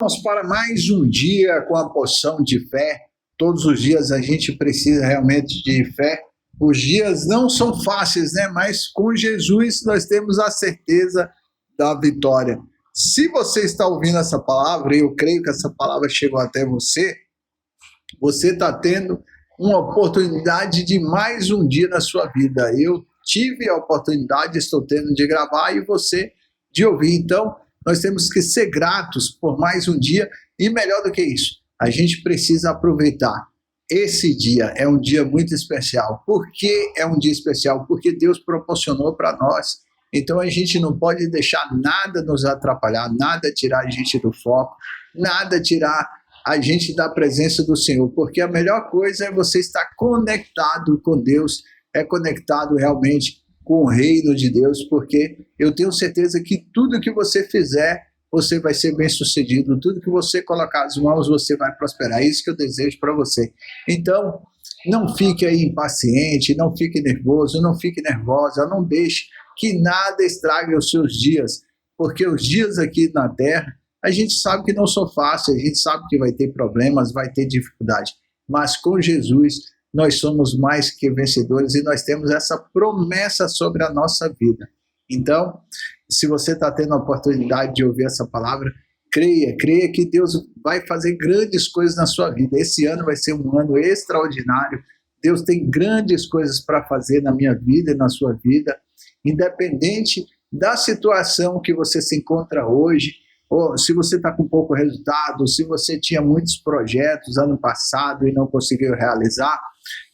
Vamos para mais um dia com a porção de fé. Todos os dias a gente precisa realmente de fé. Os dias não são fáceis, né? Mas com Jesus nós temos a certeza da vitória. Se você está ouvindo essa palavra, e eu creio que essa palavra chegou até você, você está tendo uma oportunidade de mais um dia na sua vida. Eu tive a oportunidade, estou tendo de gravar e você de ouvir. Então, nós temos que ser gratos por mais um dia e melhor do que isso, a gente precisa aproveitar. Esse dia é um dia muito especial. Por que é um dia especial? Porque Deus proporcionou para nós. Então a gente não pode deixar nada nos atrapalhar, nada tirar a gente do foco, nada tirar a gente da presença do Senhor, porque a melhor coisa é você estar conectado com Deus, é conectado realmente com o reino de Deus, porque eu tenho certeza que tudo que você fizer, você vai ser bem sucedido, tudo que você colocar as mãos, você vai prosperar, é isso que eu desejo para você. Então, não fique aí impaciente, não fique nervoso, não fique nervosa, não deixe que nada estrague os seus dias, porque os dias aqui na terra, a gente sabe que não são fáceis, a gente sabe que vai ter problemas, vai ter dificuldade, mas com Jesus nós somos mais que vencedores e nós temos essa promessa sobre a nossa vida. Então, se você está tendo a oportunidade de ouvir essa palavra, creia que Deus vai fazer grandes coisas na sua vida. Esse ano vai ser um ano extraordinário. Deus tem grandes coisas para fazer na minha vida e na sua vida, independente da situação que você se encontra hoje, ou se você está com pouco resultado, se você tinha muitos projetos ano passado e não conseguiu realizar,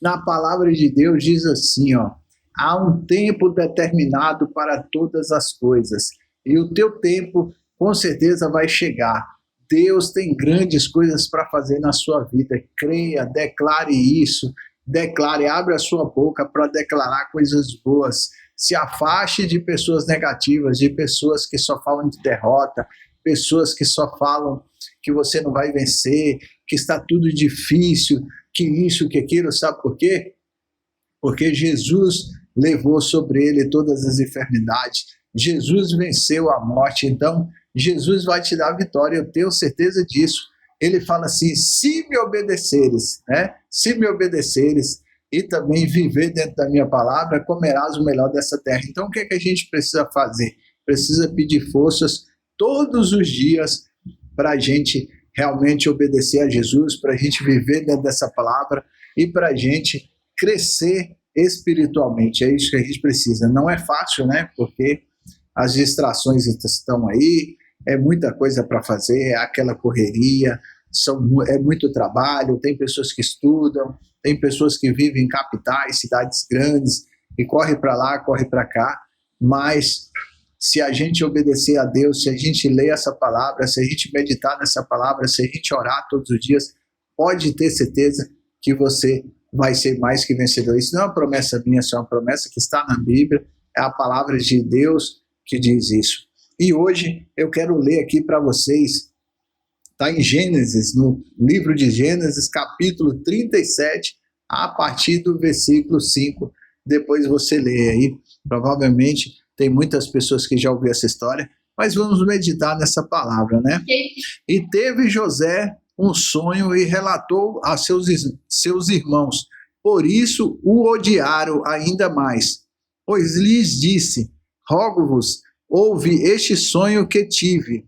na palavra de Deus diz assim, ó, há um tempo determinado para todas as coisas, e o teu tempo com certeza vai chegar. Deus tem grandes coisas para fazer na sua vida, creia, declare isso, declare, abre a sua boca para declarar coisas boas, se afaste de pessoas negativas, de pessoas que só falam de derrota, pessoas que só falam que você não vai vencer, que está tudo difícil, que isso, que aquilo, sabe por quê? Porque Jesus levou sobre ele todas as enfermidades, Jesus venceu a morte, então Jesus vai te dar a vitória, eu tenho certeza disso. Ele fala assim, se me obedeceres, né? Se me obedeceres e também viver dentro da minha palavra, comerás o melhor dessa terra. Então o que é que a gente precisa fazer? Precisa pedir forças todos os dias para a gente realmente obedecer a Jesus, para a gente viver dentro dessa palavra e para a gente crescer espiritualmente. É isso que a gente precisa. Não é fácil, né? Porque as distrações estão aí, é muita coisa para fazer, é aquela correria, é muito trabalho, tem pessoas que estudam, tem pessoas que vivem em capitais, cidades grandes, e corre para lá, corre para cá, mas se a gente obedecer a Deus, se a gente ler essa palavra, se a gente meditar nessa palavra, se a gente orar todos os dias, pode ter certeza que você vai ser mais que vencedor. Isso não é uma promessa minha, isso é uma promessa que está na Bíblia, é a palavra de Deus que diz isso. E hoje eu quero ler aqui para vocês, está em Gênesis, no livro de Gênesis, capítulo 37, a partir do versículo 5, depois você lê aí, provavelmente tem muitas pessoas que já ouviram essa história, mas vamos meditar nessa palavra, né? E teve José um sonho e relatou a seus irmãos, por isso o odiaram ainda mais, pois lhes disse, rogo-vos, ouve este sonho que tive.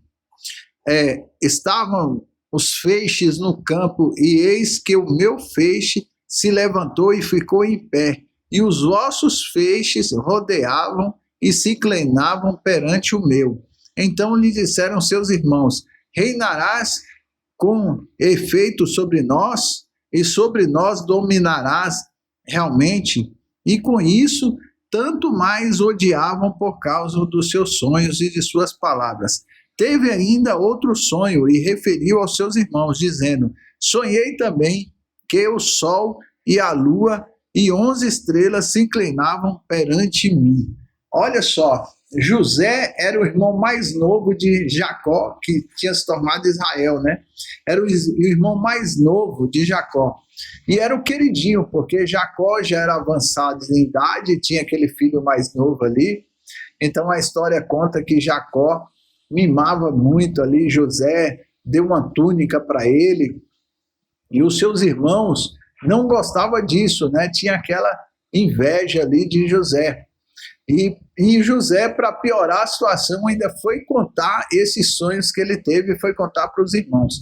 Estavam os feixes no campo, e eis que o meu feixe se levantou e ficou em pé, e os vossos feixes rodeavam e se inclinavam perante o meu. Então lhe disseram seus irmãos, reinarás com efeito sobre nós, e sobre nós dominarás realmente? E com isso, tanto mais odiavam por causa dos seus sonhos e de suas palavras. Teve ainda outro sonho e referiu aos seus irmãos, dizendo, sonhei também que o sol e a lua e 11 estrelas se inclinavam perante mim. Olha só, José era o irmão mais novo de Jacó, que tinha se tornado Israel, né? Era o irmão mais novo de Jacó. E era o queridinho, porque Jacó já era avançado em idade, tinha aquele filho mais novo ali. Então a história conta que Jacó mimava muito ali José, deu uma túnica para ele, e os seus irmãos não gostavam disso, né? Tinha aquela inveja ali de José. E José, para piorar a situação, ainda foi contar esses sonhos que ele teve, foi contar para os irmãos.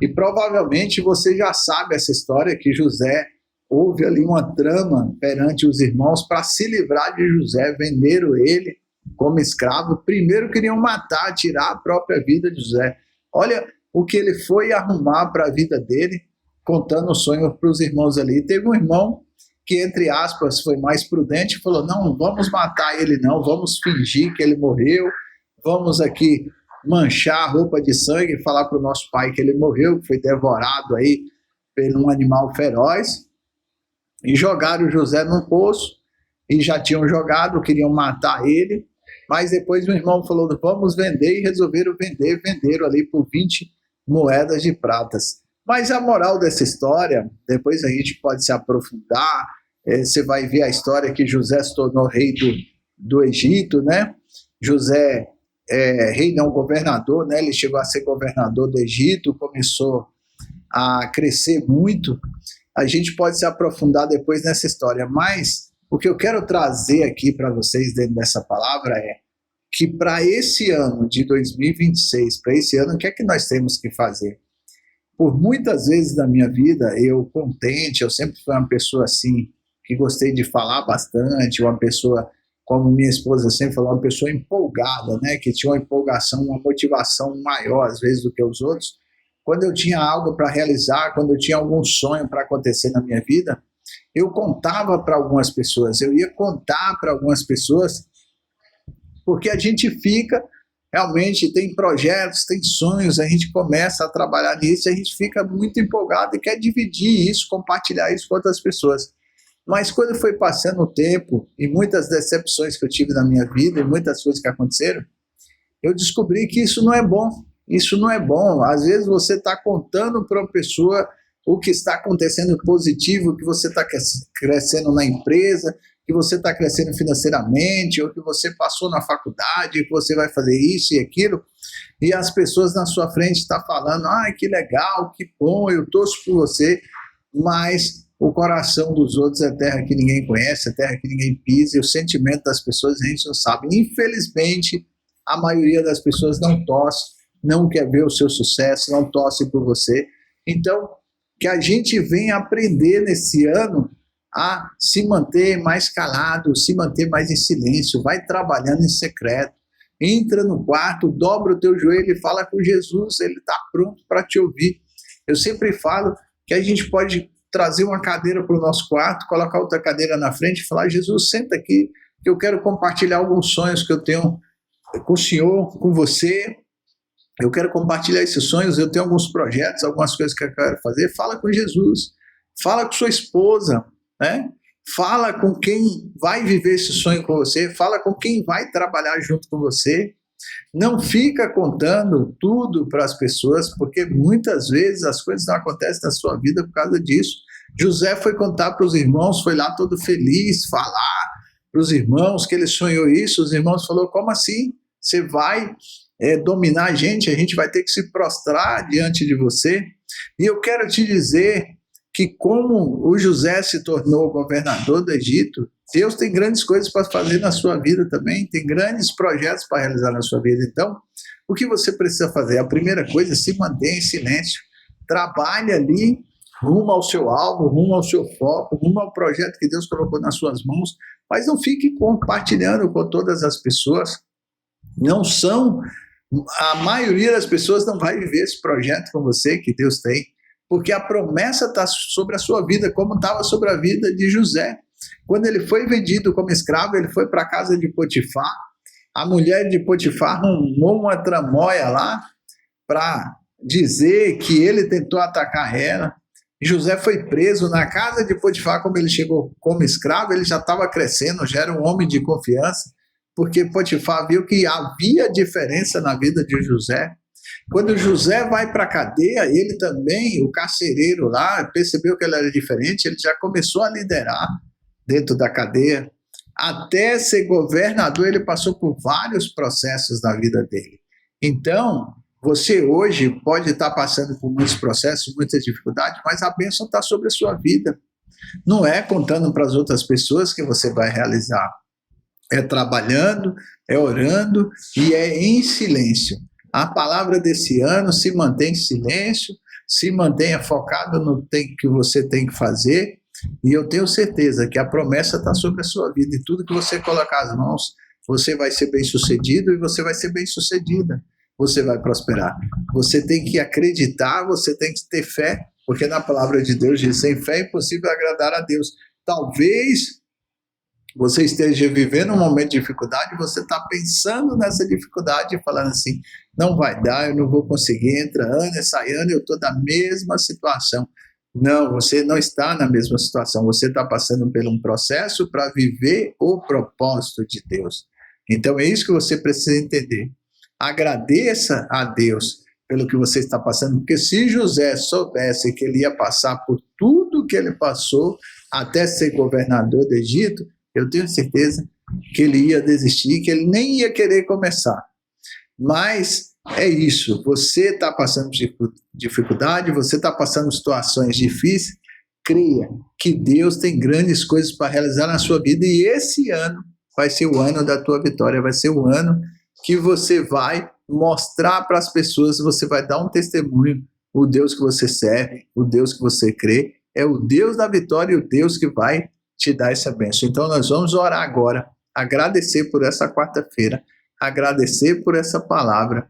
E provavelmente você já sabe essa história, que José, houve ali uma trama perante os irmãos para se livrar de José, venderam ele como escravo. Primeiro queriam matar, tirar a própria vida de José. Olha o que ele foi arrumar para a vida dele, contando o sonho para os irmãos ali. Teve um irmão que, entre aspas, foi mais prudente e falou: não, vamos matar ele não, vamos fingir que ele morreu, vamos aqui manchar a roupa de sangue e falar para o nosso pai que ele morreu, que foi devorado aí por um animal feroz. E jogaram José num poço, e já tinham jogado, queriam matar ele, mas depois o irmão falou: vamos vender, e resolveram vender, venderam ali por 20 moedas de pratas. Mas a moral dessa história, depois a gente pode se aprofundar, você vai ver a história que José se tornou rei do Egito, né? José, rei não, governador, né? Ele chegou a ser governador do Egito, começou a crescer muito. A gente pode se aprofundar depois nessa história, mas o que eu quero trazer aqui para vocês dentro dessa palavra é que para esse ano de 2026, para esse ano, o que é que nós temos que fazer? Por muitas vezes na minha vida, eu contente, eu sempre fui uma pessoa assim, que gostei de falar bastante, uma pessoa, como minha esposa sempre falou, uma pessoa empolgada, né? Que tinha uma empolgação, uma motivação maior às vezes do que os outros. Quando eu tinha algo para realizar, quando eu tinha algum sonho para acontecer na minha vida, eu contava para algumas pessoas, eu ia contar para algumas pessoas, porque a gente fica, realmente tem projetos, tem sonhos, a gente começa a trabalhar nisso, a gente fica muito empolgado e quer dividir isso, compartilhar isso com outras pessoas. Mas quando foi passando o tempo e muitas decepções que eu tive na minha vida e muitas coisas que aconteceram, eu descobri que isso não é bom. Isso não é bom. Às vezes você está contando para uma pessoa o que está acontecendo positivo, que você está crescendo na empresa, que você está crescendo financeiramente, ou que você passou na faculdade, que você vai fazer isso e aquilo, e as pessoas na sua frente estão falando: ah, que legal, que bom, eu torço por você, mas o coração dos outros é terra que ninguém conhece, é terra que ninguém pisa, e o sentimento das pessoas a gente não sabe. Infelizmente, a maioria das pessoas não torce, não quer ver o seu sucesso, não torce por você. Então, que a gente venha aprender nesse ano a se manter mais calado, se manter mais em silêncio, vai trabalhando em secreto, entra no quarto, dobra o teu joelho e fala com Jesus, ele está pronto para te ouvir. Eu sempre falo que a gente pode trazer uma cadeira para o nosso quarto, colocar outra cadeira na frente e falar: Jesus, senta aqui, que eu quero compartilhar alguns sonhos que eu tenho com o Senhor, com você. Eu quero compartilhar esses sonhos, eu tenho alguns projetos, algumas coisas que eu quero fazer. Fala com Jesus, fala com sua esposa, né? Fala com quem vai viver esse sonho com você, fala com quem vai trabalhar junto com você. Não fica contando tudo para as pessoas, porque muitas vezes as coisas não acontecem na sua vida por causa disso. José foi contar para os irmãos, foi lá todo feliz, falar para os irmãos que ele sonhou isso. Os irmãos falaram: como assim? Você vai dominar a gente vai ter que se prostrar diante de você. E eu quero te dizer que, como o José se tornou governador do Egito, Deus tem grandes coisas para fazer na sua vida também, tem grandes projetos para realizar na sua vida. Então, o que você precisa fazer? A primeira coisa é se manter em silêncio. Trabalhe ali rumo ao seu alvo, rumo ao seu foco, rumo ao projeto que Deus colocou nas suas mãos, mas não fique compartilhando com todas as pessoas. Não são, a maioria das pessoas não vai viver esse projeto com você que Deus tem, porque a promessa está sobre a sua vida, como estava sobre a vida de José. Quando ele foi vendido como escravo, ele foi para a casa de Potifar. A mulher de Potifar arrumou uma tramóia lá para dizer que ele tentou atacar ela. José foi preso na casa de Potifar. Como ele chegou como escravo, ele já estava crescendo, já era um homem de confiança, porque Potifar viu que havia diferença na vida de José. Quando José vai para a cadeia, ele também, o carcereiro lá, percebeu que ele era diferente, ele já começou a liderar dentro da cadeia. Até ser governador, ele passou por vários processos na vida dele. Então, Você hoje pode estar passando por muitos processos, muitas dificuldades, mas a bênção está sobre a sua vida. Não é contando para as outras pessoas que você vai realizar. É trabalhando, é orando e é em silêncio. A palavra desse ano: se mantém em silêncio, se mantenha focado no que você tem que fazer, e eu tenho certeza que a promessa está sobre a sua vida, e tudo que você colocar as mãos, você vai ser bem sucedido e você vai ser bem sucedida. Você vai prosperar. Você tem que acreditar, você tem que ter fé, porque na palavra de Deus diz: sem fé é impossível agradar a Deus. Talvez você esteja vivendo um momento de dificuldade, você está pensando nessa dificuldade e falando assim: não vai dar, eu não vou conseguir, entra ano e sai ano, eu estou na mesma situação. Não, você não está na mesma situação, você está passando por um processo para viver o propósito de Deus. Então é isso que você precisa entender. Agradeça a Deus pelo que você está passando, porque se José soubesse que ele ia passar por tudo que ele passou até ser governador do Egito, eu tenho certeza que ele ia desistir, que ele nem ia querer começar. Mas é isso, você está passando dificuldade, você está passando situações difíceis, creia que Deus tem grandes coisas para realizar na sua vida, e esse ano vai ser o ano da tua vitória, vai ser o ano que você vai mostrar para as pessoas, você vai dar um testemunho. O Deus que você serve, o Deus que você crê, é o Deus da vitória e o Deus que vai te dar essa bênção. Então nós vamos orar agora, agradecer por essa quarta-feira, agradecer por essa palavra,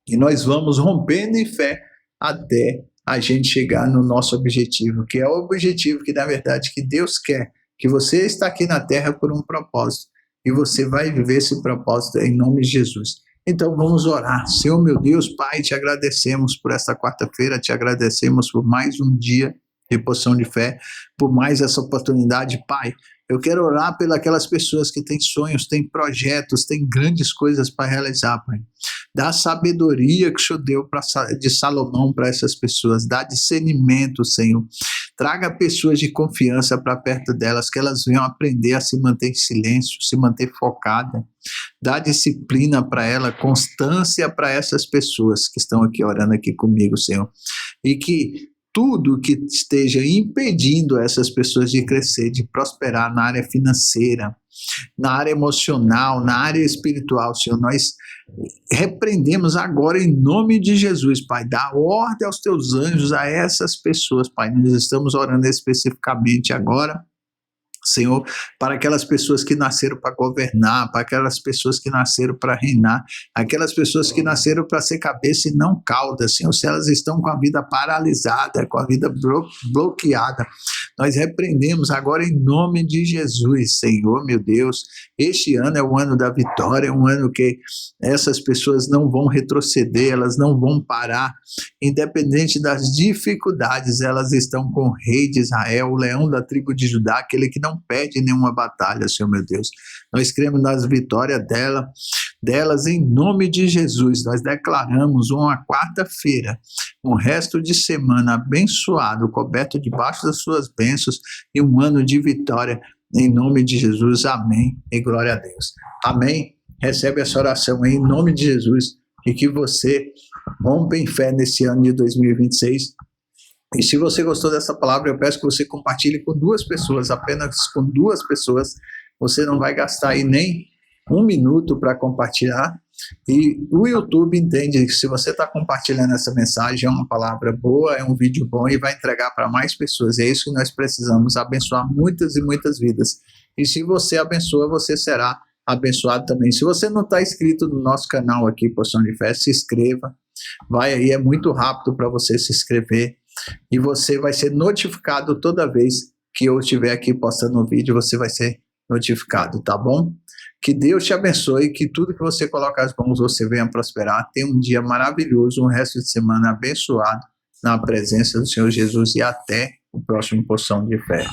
e nós vamos rompendo em fé até a gente chegar no nosso objetivo, que é o objetivo que, na verdade, que Deus quer, que você está aqui na terra por um propósito, e você vai viver esse propósito em nome de Jesus. Então vamos orar. Senhor meu Deus, Pai, te agradecemos por esta quarta-feira, te agradecemos por mais um dia de porção de fé, por mais essa oportunidade, Pai. Eu quero orar pelas pessoas que têm sonhos, têm projetos, têm grandes coisas para realizar, Pai. Dá sabedoria que o Senhor deu de Salomão para essas pessoas, dá discernimento, Senhor. Traga pessoas de confiança para perto delas, que elas venham aprender a se manter em silêncio, se manter focada. Dá disciplina para ela, constância para essas pessoas que estão aqui orando aqui comigo, Senhor. E que tudo que esteja impedindo essas pessoas de crescer, de prosperar na área financeira, na área emocional, na área espiritual, Senhor, nós repreendemos agora em nome de Jesus, Pai. Dá ordem aos teus anjos a essas pessoas, Pai. Nós estamos orando especificamente agora, Senhor, para aquelas pessoas que nasceram para governar, para aquelas pessoas que nasceram para reinar, aquelas pessoas que nasceram para ser cabeça e não cauda, Senhor, se elas estão com a vida paralisada, com a vida bloqueada, nós repreendemos agora em nome de Jesus, Senhor, meu Deus. Este ano é o ano da vitória, é um ano que essas pessoas não vão retroceder, elas não vão parar, independente das dificuldades, elas estão com o rei de Israel, o leão da tribo de Judá, aquele que não perde nenhuma batalha, Senhor meu Deus. Nós cremos nas vitórias delas em nome de Jesus. Nós declaramos uma quarta-feira, um resto de semana abençoado, coberto debaixo das suas bênçãos, e um ano de vitória em nome de Jesus. Amém e glória a Deus. Amém. Recebe essa oração aí, em nome de Jesus, e que você rompa em fé nesse ano de 2026. E se você gostou dessa palavra, eu peço que você compartilhe com 2 pessoas, apenas com 2 pessoas. Você não vai gastar aí nem 1 minuto para compartilhar. E o YouTube entende que se você está compartilhando essa mensagem, é uma palavra boa, é um vídeo bom e vai entregar para mais pessoas. É isso que nós precisamos, abençoar muitas e muitas vidas. E se você abençoa, você será abençoado também. Se você não está inscrito no nosso canal aqui, Porção de Fé, se inscreva. Vai aí, é muito rápido para você se inscrever. E você vai ser notificado toda vez que eu estiver aqui postando um vídeo, você vai ser notificado, tá bom? Que Deus te abençoe, que tudo que você coloca as mãos você venha prosperar. Tenha um dia maravilhoso, um resto de semana abençoado na presença do Senhor Jesus, e até o próximo Porção de Fé.